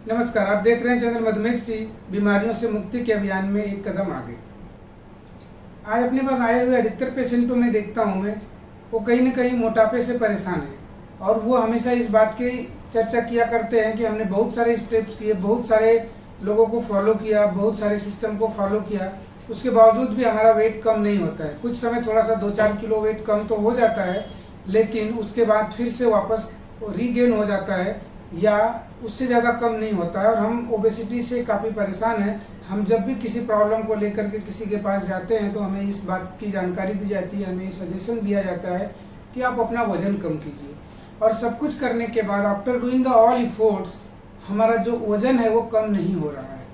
नमस्कार, आप देख रहे हैं चैनल मधुमेह सी बीमारियों से मुक्ति के अभियान में एक कदम आगे। आज अपने पास आए हुए अधिकतर पेशेंटों में देखता हूं मैं, वो कहीं न कहीं मोटापे से परेशान है और वो हमेशा इस बात की चर्चा किया करते हैं कि हमने बहुत सारे स्टेप्स किए, बहुत सारे लोगों को फॉलो किया, बहुत सारे सिस्टम को फॉलो किया, उसके बावजूद भी हमारा वेट कम नहीं होता है। कुछ समय थोड़ा सा 2-4 किलो वेट कम तो हो जाता है, लेकिन उसके बाद फिर से वापस रीगेन हो जाता है या उससे ज़्यादा कम नहीं होता है और हम ओबेसिटी से काफ़ी परेशान हैं। हम जब भी किसी प्रॉब्लम को लेकर के किसी के पास जाते हैं तो हमें इस बात की जानकारी दी जाती है, हमें सजेशन दिया जाता है कि आप अपना वजन कम कीजिए। और सब कुछ करने के बाद after doing the all efforts हमारा जो वजन है वो कम नहीं हो रहा है।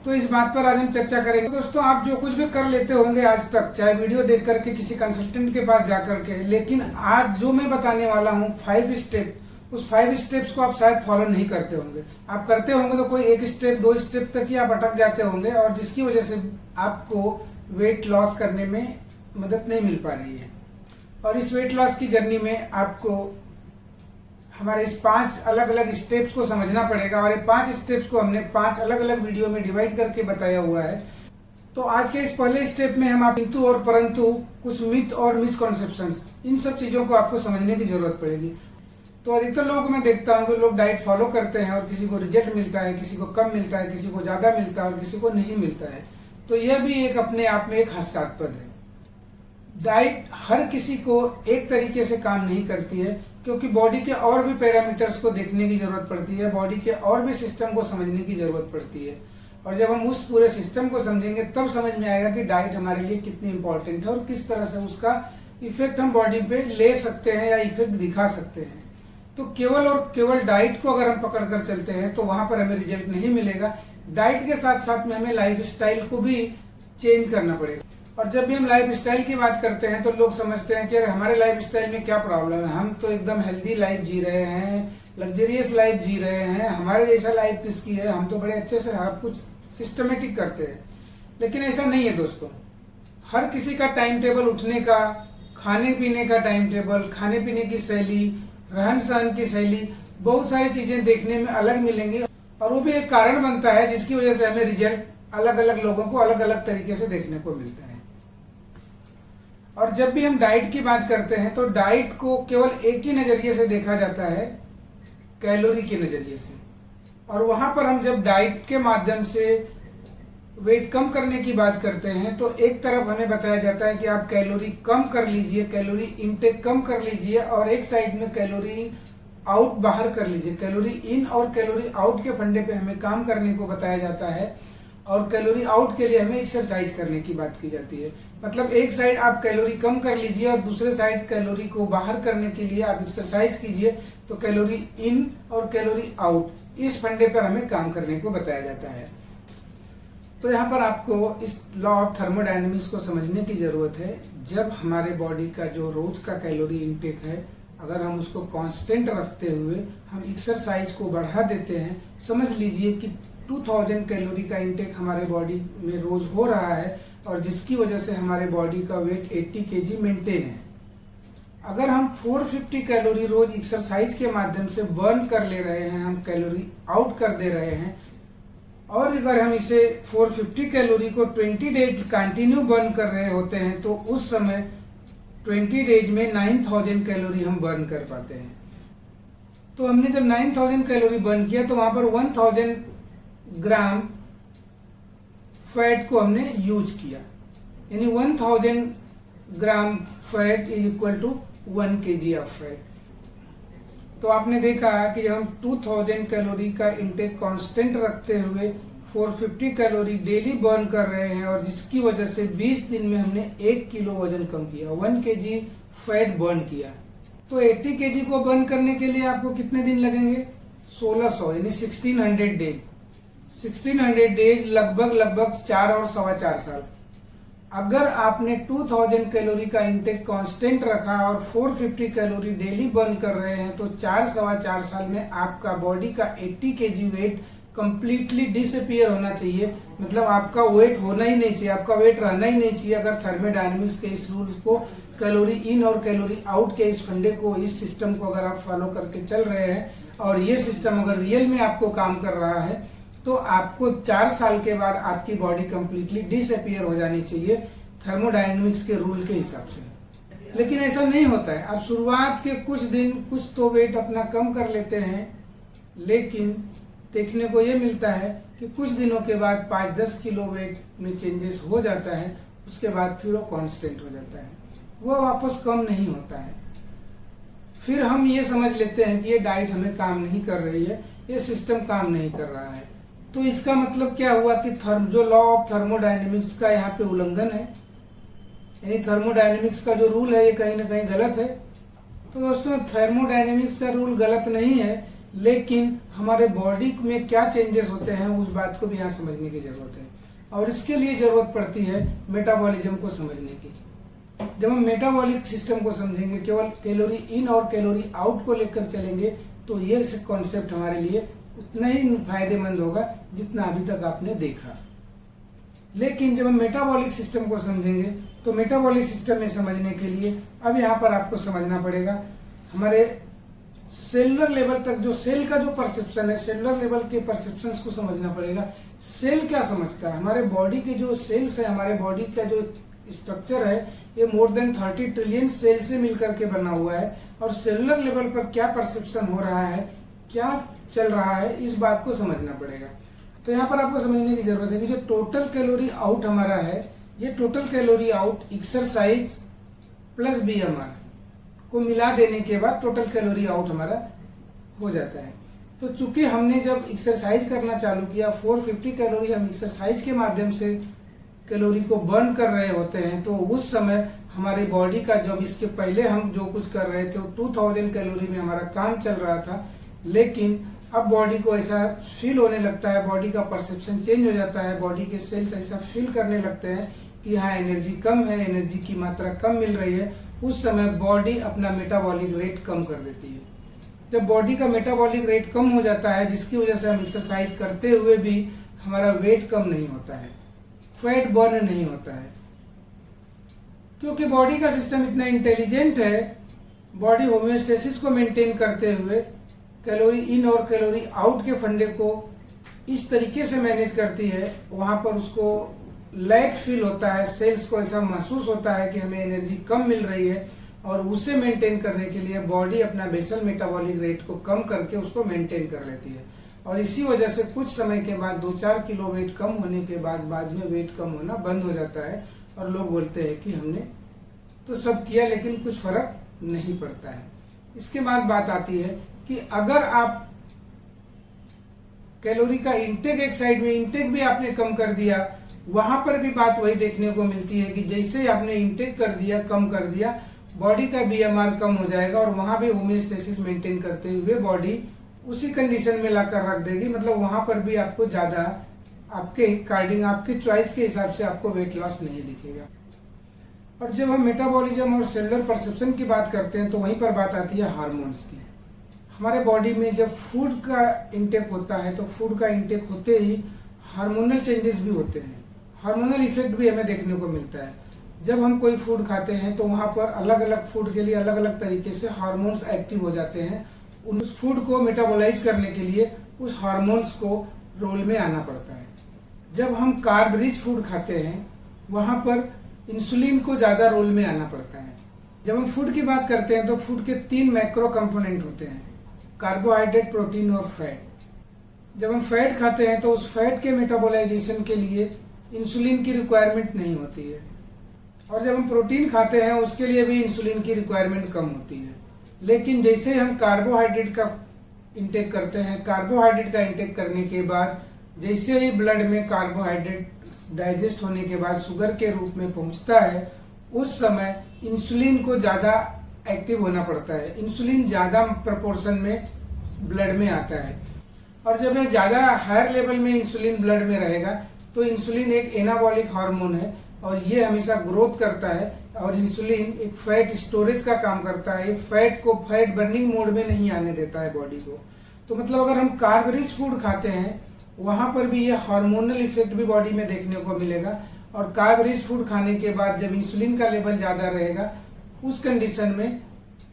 तो इस बात पर आज हम चर्चा करेंगे। दोस्तों, आप जो कुछ भी कर लेते होंगे आज तक, चाहे वीडियो देख करके किसी कंसल्टेंट के पास जा करके, लेकिन आज जो मैं बताने वाला हूँ 5 स्टेप, उस 5 स्टेप्स को आप शायद फॉलो नहीं करते होंगे। आप करते होंगे तो कोई 1 स्टेप 2 स्टेप तक ही आप अटक जाते होंगे और जिसकी वजह से आपको वेट लॉस करने में मदद नहीं मिल पा रही है। और इस वेट लॉस की जर्नी में आपको हमारे इस 5 अलग अलग स्टेप्स को समझना पड़ेगा और ये 5 स्टेप्स को हमने 5 अलग अलग वीडियो में डिवाइड करके बताया हुआ है। तो आज के इस पहले स्टेप में हम किंतु और परंतु, कुछ मिथ और मिसकॉन्सेप्शंस, इन सब चीजों को आपको समझने की जरूरत पड़ेगी। तो अधिकतर लोगों को मैं देखता हूँ कि लोग डाइट फॉलो करते हैं और किसी को रिजल्ट मिलता है, किसी को कम मिलता है, किसी को ज्यादा मिलता है और किसी को नहीं मिलता है। तो यह भी एक अपने आप में एक हास्यास्पद है। डाइट हर किसी को एक तरीके से काम नहीं करती है, क्योंकि बॉडी के और भी पैरामीटर्स को देखने की जरूरत पड़ती है, बॉडी के और भी सिस्टम को समझने की जरूरत पड़ती है। और जब हम उस पूरे सिस्टम को समझेंगे तब समझ में आएगा कि डाइट हमारे लिए कितनी इंपॉर्टेंट है और किस तरह से उसका इफेक्ट हम बॉडी पे ले सकते हैं या इफेक्ट दिखा सकते हैं। तो केवल और केवल डाइट को अगर हम पकड़ कर चलते हैं तो वहां पर हमें रिजल्ट नहीं मिलेगा। डाइट के साथ साथ में हमें लाइफ स्टाइल को भी चेंज करना पड़ेगा। और जब भी हम लाइफ स्टाइल की बात करते हैं तो लोग समझते हैं कि अरे हमारे लाइफ स्टाइल में क्या प्रॉब्लम है, हम तो एकदम हेल्दी लाइफ जी रहे हैं, लग्जरियस लाइफ जी रहे हैं, हमारे जैसा लाइफ किसकी है, हम तो बड़े अच्छे से हर कुछ सिस्टमेटिक करते हैं। लेकिन ऐसा नहीं है दोस्तों। हर किसी का टाइम टेबल, उठने का, खाने पीने का टाइम टेबल, खाने पीने की शैली, रहन सहन की शैली, बहुत सारी चीजें देखने में अलग मिलेंगी और वो भी एक कारण बनता है जिसकी वजह से हमें रिजल्ट अलग अलग लोगों को अलग अलग तरीके से देखने को मिलता है। और जब भी हम डाइट की बात करते हैं तो डाइट को केवल एक ही नजरिए से देखा जाता है, कैलोरी के नजरिए से। और वहां पर हम जब डाइट के माध्यम से वेट कम करने की बात करते हैं तो एक तरफ हमें बताया जाता है कि आप कैलोरी कम कर लीजिए, कैलोरी इनटेक कम कर लीजिए, और एक साइड में कैलोरी आउट बाहर कर लीजिए। कैलोरी इन और कैलोरी आउट के फंडे पे हमें काम करने को बताया जाता है और कैलोरी आउट के लिए हमें एक्सरसाइज करने की बात की जाती है। मतलब एक साइड आप कैलोरी कम कर लीजिए और दूसरे साइड कैलोरी को बाहर करने के लिए आप एक्सरसाइज कीजिए। तो कैलोरी इन और कैलोरी आउट, इस फंडे पर हमें काम करने को बताया जाता है। तो यहाँ पर आपको इस लॉ ऑफ थर्मोडायनेमिक्स को समझने की जरूरत है। जब हमारे बॉडी का जो रोज का कैलोरी इनटेक है, अगर हम उसको कांस्टेंट रखते हुए हम एक्सरसाइज को बढ़ा देते हैं, समझ लीजिए कि 2000 कैलोरी का इनटेक हमारे बॉडी में रोज हो रहा है और जिसकी वजह से हमारे बॉडी का वेट 80 kg मेंटेन है। अगर हम 450 कैलोरी रोज एक्सरसाइज के माध्यम से बर्न कर ले रहे हैं, हम कैलोरी आउट कर दे रहे हैं, और अगर हम इसे 450 कैलोरी को 20 डेज कंटिन्यू बर्न कर रहे होते हैं तो उस समय 20 डेज में 9000 कैलोरी हम बर्न कर पाते हैं। तो हमने जब 9000 कैलोरी बर्न किया तो वहां पर 1000 ग्राम फैट को हमने यूज किया, यानी 1000 gram fat is equal to 1 kg of fat. तो आपने देखा कि जब हम 2000 कैलोरी का इंटेक कांस्टेंट रखते हुए 450 कैलोरी डेली बर्न कर रहे हैं और जिसकी वजह से 20 दिन में हमने 1 किलो वजन कम किया, 1 kg फैट बर्न किया। तो 80 kg को बर्न करने के लिए आपको कितने दिन लगेंगे? 1600, यानी 1600 डेज। 1600 डेज लगभग 4 और 4.25 साल। अगर आपने 2000 कैलोरी का इंटेक कांस्टेंट रखा और 450 कैलोरी डेली बर्न कर रहे हैं तो 4-4.25 साल में आपका बॉडी का 80 kg वेट कंप्लीटली डिसअपियर होना चाहिए। मतलब आपका वेट होना ही नहीं चाहिए, आपका वेट रहना ही नहीं चाहिए। अगर थर्मोडायनेमिक्स के इस रूल्स को, कैलोरी इन और कैलोरी आउट के इस फंडे को, इस सिस्टम को अगर आप फॉलो करके चल रहे हैं, और ये सिस्टम अगर रियल में आपको काम कर रहा है तो आपको 4 साल के बाद आपकी बॉडी कंप्लीटली डिसअपियर हो जानी चाहिए थर्मोडायनेमिक्स के रूल के हिसाब से। लेकिन ऐसा नहीं होता है। आप शुरुआत के कुछ दिन कुछ तो वेट अपना कम कर लेते हैं, लेकिन देखने को ये मिलता है कि कुछ दिनों के बाद 5-10 किलो वेट में चेंजेस हो जाता है, उसके बाद फिर वो कांस्टेंट हो जाता है, वो वापस कम नहीं होता है। फिर हम ये समझ लेते हैं कि ये डाइट हमें काम नहीं कर रही है, ये सिस्टम काम नहीं कर रहा है। तो इसका मतलब क्या हुआ कि जो लॉ ऑफ थर्मोडायनेमिक्स का यहाँ पे उल्लंघन है, यानी थर्मोडायनेमिक्स का जो रूल है ये कहीं ना कहीं गलत है। तो दोस्तों थर्मोडायनेमिक्स का रूल गलत नहीं है, लेकिन हमारे बॉडी में क्या चेंजेस होते हैं उस बात को भी यहाँ समझने की जरूरत है, और इसके लिए जरूरत पड़ती है मेटाबॉलिज्म को समझने की। जब हम मेटाबॉलिक सिस्टम को समझेंगे, केवल कैलोरी इन और कैलोरी आउट को लेकर चलेंगे, तो ये कॉन्सेप्ट हमारे लिए उतना ही फायदेमंद होगा जितना अभी तक आपने देखा। लेकिन जब हम मेटाबॉलिक सिस्टम को समझेंगे तो मेटाबॉलिक सिस्टम में समझने के लिए अब यहाँ पर आपको समझना पड़ेगा हमारे सेलुलर लेवल तक, जो सेल का जो परसेप्शन है, सेलुलर लेवल के परसेप्शंस को समझना पड़ेगा। सेल क्या समझता है? हमारे बॉडी के जो सेल्स है, हमारे बॉडी का जो स्ट्रक्चर है, ये मोर देन 30 ट्रिलियन सेल से मिलकर के बना हुआ है, और सेलुलर लेवल पर क्या परसेप्शन हो रहा है, क्या चल रहा है, इस बात को समझना पड़ेगा। तो यहाँ पर आपको समझने की जरूरत है कि जो टोटल कैलोरी आउट हमारा है, ये total calorie out exercise plus BMR को मिला देने के बाद टोटल कैलोरी आउट हमारा हो जाता है। तो चूंकि हमने जब एक्सरसाइज करना चालू किया, 450 कैलोरी हम एक्सरसाइज के माध्यम से कैलोरी को बर्न कर रहे होते हैं, तो उस समय हमारी बॉडी का, जब इसके पहले हम जो कुछ कर रहे थे 2000 कैलोरी में हमारा काम चल रहा था, लेकिन अब बॉडी को ऐसा फील होने लगता है, बॉडी का परसेप्शन चेंज हो जाता है, बॉडी के सेल्स ऐसा फील करने लगते हैं कि हाँ एनर्जी कम है, एनर्जी की मात्रा कम मिल रही है। उस समय बॉडी अपना मेटाबॉलिक रेट कम कर देती है। जब बॉडी का मेटाबॉलिक रेट कम हो जाता है, जिसकी वजह से हम एक्सरसाइज करते हुए भी हमारा वेट कम नहीं होता है, फैट बर्न नहीं होता है, क्योंकि बॉडी का सिस्टम इतना इंटेलिजेंट है। बॉडी होम्योस्टेसिस को मेंटेन करते हुए कैलोरी इन और कैलोरी आउट के फंडे को इस तरीके से मैनेज करती है, वहां पर उसको लैक फील होता है, सेल्स को ऐसा महसूस होता है कि हमें एनर्जी कम मिल रही है, और उसे मेंटेन करने के लिए बॉडी अपना बेसल मेटाबॉलिक रेट को कम करके उसको मेंटेन कर लेती है। और इसी वजह से कुछ समय के बाद 2-4 किलो वेट कम होने के बाद में वेट कम होना बंद हो जाता है, और लोग बोलते हैं कि हमने तो सब किया लेकिन कुछ फर्क नहीं पड़ता है। इसके बाद बात आती है कि अगर आप कैलोरी का इंटेक, एक साइड में इंटेक भी आपने कम कर दिया, वहां पर भी बात वही देखने को मिलती है कि जैसे आपने इंटेक कर दिया, कम कर दिया, बॉडी का बीएमआर कम हो जाएगा, और वहां भी होम्योस्टेसिस मेंटेन करते हुए बॉडी उसी कंडीशन में लाकर रख देगी। मतलब वहां पर भी आपको ज्यादा आपके अकॉर्डिंग, आपके चॉइस के हिसाब से आपको वेट लॉस नहीं दिखेगा। और जब हम मेटाबॉलिज्म और सेलुलर परसेप्शन की बात करते हैं तो वहीं पर बात आती है हार्मोन्स की। हमारे बॉडी में जब फूड का इंटेक होता है तो फूड का इंटेक होते ही हार्मोनल चेंजेस भी होते हैं, हार्मोनल इफेक्ट भी हमें देखने को मिलता है। जब हम कोई फूड खाते हैं तो वहाँ पर अलग अलग फूड के लिए अलग अलग तरीके से हार्मोन्स एक्टिव हो जाते हैं। उस फूड को मेटाबोलाइज करने के लिए उस हार्मोन्स को रोल में आना पड़ता है। जब हम कार्ब रिच फूड खाते हैं वहाँ पर इंसुलिन को ज़्यादा रोल में आना पड़ता है। जब हम फूड की बात करते हैं तो फूड के 3 मैक्रो कंपोनेंट होते हैं, कार्बोहाइड्रेट, प्रोटीन और फैट। जब हम फैट खाते हैं तो उस फैट के मेटाबोलाइजेशन के लिए इंसुलिन की रिक्वायरमेंट नहीं होती है, और जब हम प्रोटीन खाते हैं उसके लिए भी इंसुलिन की रिक्वायरमेंट कम होती है। लेकिन जैसे हम कार्बोहाइड्रेट का इंटेक करते हैं, कार्बोहाइड्रेट का इंटेक करने के बाद जैसे ही ब्लड में कार्बोहाइड्रेट डाइजेस्ट होने के बाद शुगर के रूप में पहुंचता है, उस समय इंसुलिन को ज़्यादा एक्टिव होना पड़ता है। इंसुलिन ज़्यादा प्रपोर्शन में ब्लड में आता है, और जब यह ज़्यादा हायर लेवल में इंसुलिन ब्लड में रहेगा तो इंसुलिन एक एनाबॉलिक हार्मोन है, और ये हमेशा ग्रोथ करता है, और इंसुलिन एक फैट स्टोरेज का काम करता है। फैट को फैट बर्निंग मोड में नहीं आने देता है बॉडी को। तो मतलब अगर हम कार्ब रिच फूड खाते हैं वहां पर भी ये हार्मोनल इफेक्ट भी बॉडी में देखने को मिलेगा, और कार्ब रिच फूड खाने के बाद जब इंसुलिन का लेवल ज्यादा रहेगा उस कंडीशन में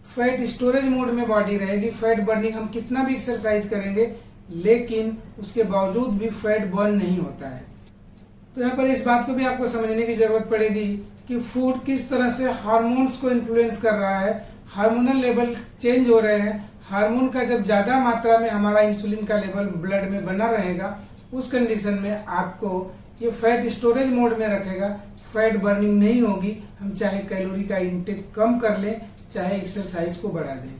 फैट स्टोरेज मोड में बॉडी रहेगी। फैट बर्निंग, हम कितना भी एक्सरसाइज करेंगे लेकिन उसके बावजूद भी फैट बर्न नहीं होता है। तो यहाँ पर इस बात को भी आपको समझने की जरूरत पड़ेगी कि फूड किस तरह से हार्मोन्स को इन्फ्लुएंस कर रहा है। हार्मोनल लेवल चेंज हो रहे हैं। हार्मोन का जब ज्यादा मात्रा में हमारा इंसुलिन का लेवल ब्लड में बना रहेगा, उस कंडीशन में आपको ये फैट स्टोरेज मोड में रखेगा। फैट बर्निंग नहीं होगी। हम चाहे कैलोरी का इंटेक कम कर लें, चाहे एक्सरसाइज को बढ़ा दें।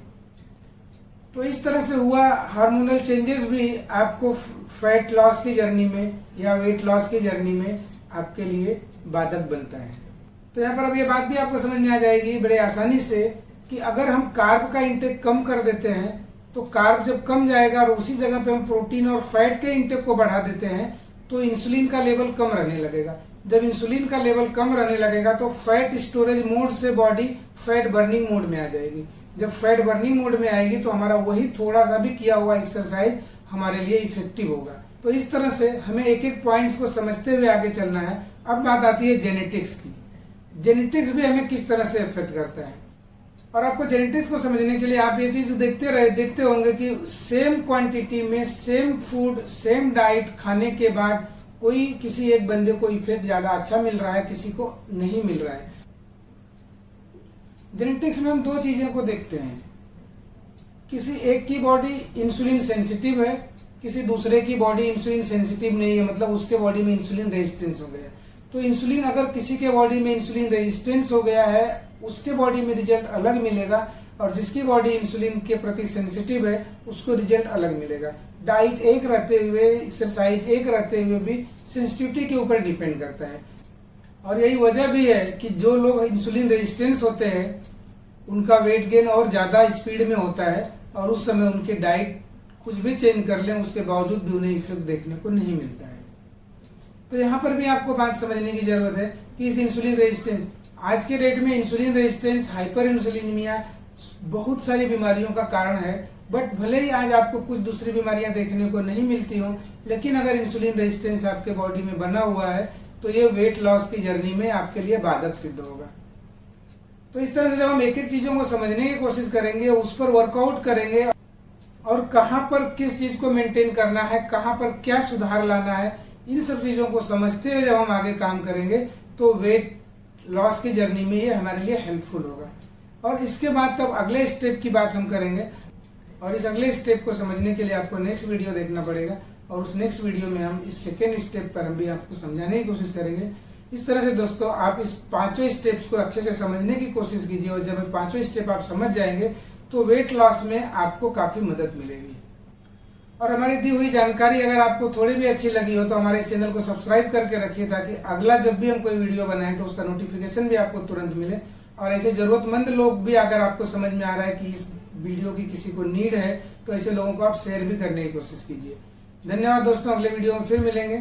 तो इस तरह से हुआ हार्मोनल चेंजेस भी आपको फैट लॉस की जर्नी में या वेट लॉस की जर्नी में आपके लिए बाधक बनता है। तो यहाँ पर अब ये बात भी आपको समझ में आ जाएगी बड़े आसानी से कि अगर हम कार्ब का इंटेक कम कर देते हैं तो कार्ब जब कम जाएगा और उसी जगह पे हम प्रोटीन और फैट के इंटेक को बढ़ा देते हैं तो इंसुलिन का लेवल कम रहने लगेगा। जब इंसुलिन का लेवल कम रहने लगेगा तो फैट स्टोरेज मोड से बॉडी फैट बर्निंग मोड में आ जाएगी। जब फैट बर्निंग मोड में आएगी तो हमारा वही थोड़ा सा भी किया हुआ एक्सरसाइज हमारे लिए इफेक्टिव होगा। तो इस तरह से हमें एक एक पॉइंट्स को समझते हुए आगे चलना है। अब बात आती है जेनेटिक्स की। जेनेटिक्स भी हमें किस तरह से इफेक्ट करता है, और आपको जेनेटिक्स को समझने के लिए आप ये चीज देखते होंगे कि सेम क्वांटिटी में सेम फूड सेम डाइट खाने के बाद कोई किसी एक बंदे को इफेक्ट ज्यादा अच्छा मिल रहा है, किसी को नहीं मिल रहा है। जेनेटिक्स में हम दो चीजें को देखते हैं, किसी एक की बॉडी इंसुलिन सेंसिटिव है, किसी दूसरे की बॉडी इंसुलिन सेंसिटिव नहीं है, मतलब उसके बॉडी में इंसुलिन रेजिस्टेंस हो गया। तो इंसुलिन अगर किसी के बॉडी में इंसुलिन रेजिस्टेंस हो गया है उसके बॉडी में रिजल्ट अलग मिलेगा, और जिसकी बॉडी इंसुलिन के प्रति सेंसिटिव है उसको रिजल्ट अलग मिलेगा। डाइट एक रहते हुए, एक्सरसाइज एक रहते हुए भी सेंसिटिविटी के ऊपर डिपेंड करता है। और यही वजह भी है कि जो लोग इंसुलिन रेजिस्टेंस होते हैं उनका वेट गेन और ज्यादा स्पीड में होता है, और उस समय उनके डाइट कुछ भी चेंज कर लें उसके बावजूद भी उन्हें इफेक्ट देखने को नहीं मिलता है। तो यहाँ पर भी आपको बात समझने की जरूरत है कि इस इंसुलिन रेजिस्टेंस, आज के डेट में इंसुलिन रेजिस्टेंस, हाइपर इंसुलिनीमिया बहुत सारी बीमारियों का कारण है। बट भले ही आज आपको कुछ दूसरी बीमारियां देखने को नहीं मिलती हो, लेकिन अगर इंसुलिन रेजिस्टेंस आपके बॉडी में बना हुआ है तो ये वेट लॉस की जर्नी में आपके लिए बाधक सिद्ध होगा। तो इस तरह से जब हम एक एक चीजों को समझने की कोशिश करेंगे, उस पर वर्कआउट करेंगे और कहाँ पर किस चीज को मेंटेन करना है, कहाँ पर क्या सुधार लाना है, इन सब चीजों को समझते हुए जब हम आगे काम करेंगे तो वेट लॉस की जर्नी में ये हमारे लिए हेल्पफुल होगा। और इसके बाद तब अगले स्टेप की बात हम करेंगे, और इस अगले स्टेप को समझने के लिए आपको नेक्स्ट वीडियो देखना पड़ेगा, और उस नेक्स्ट वीडियो में हम इस सेकेंड स्टेप पर हम भी आपको समझाने की कोशिश करेंगे। इस तरह से दोस्तों आप इस पांचों स्टेप्स को अच्छे से समझने की कोशिश कीजिए, और जब पांचों स्टेप आप समझ जाएंगे तो वेट लॉस में आपको काफी मदद मिलेगी। और हमारी दी हुई जानकारी अगर आपको थोड़ी भी अच्छी लगी हो तो हमारे चैनल को सब्सक्राइब करके रखिए, ताकि अगला जब भी हम कोई वीडियो बनाए तो उसका नोटिफिकेशन भी आपको तुरंत मिले। और ऐसे जरूरतमंद लोग भी, अगर आपको समझ में आ रहा है कि इस वीडियो की किसी को नीड है, तो ऐसे लोगों को आप शेयर भी करने की कोशिश कीजिए। धन्यवाद दोस्तों, अगले वीडियो में फिर मिलेंगे।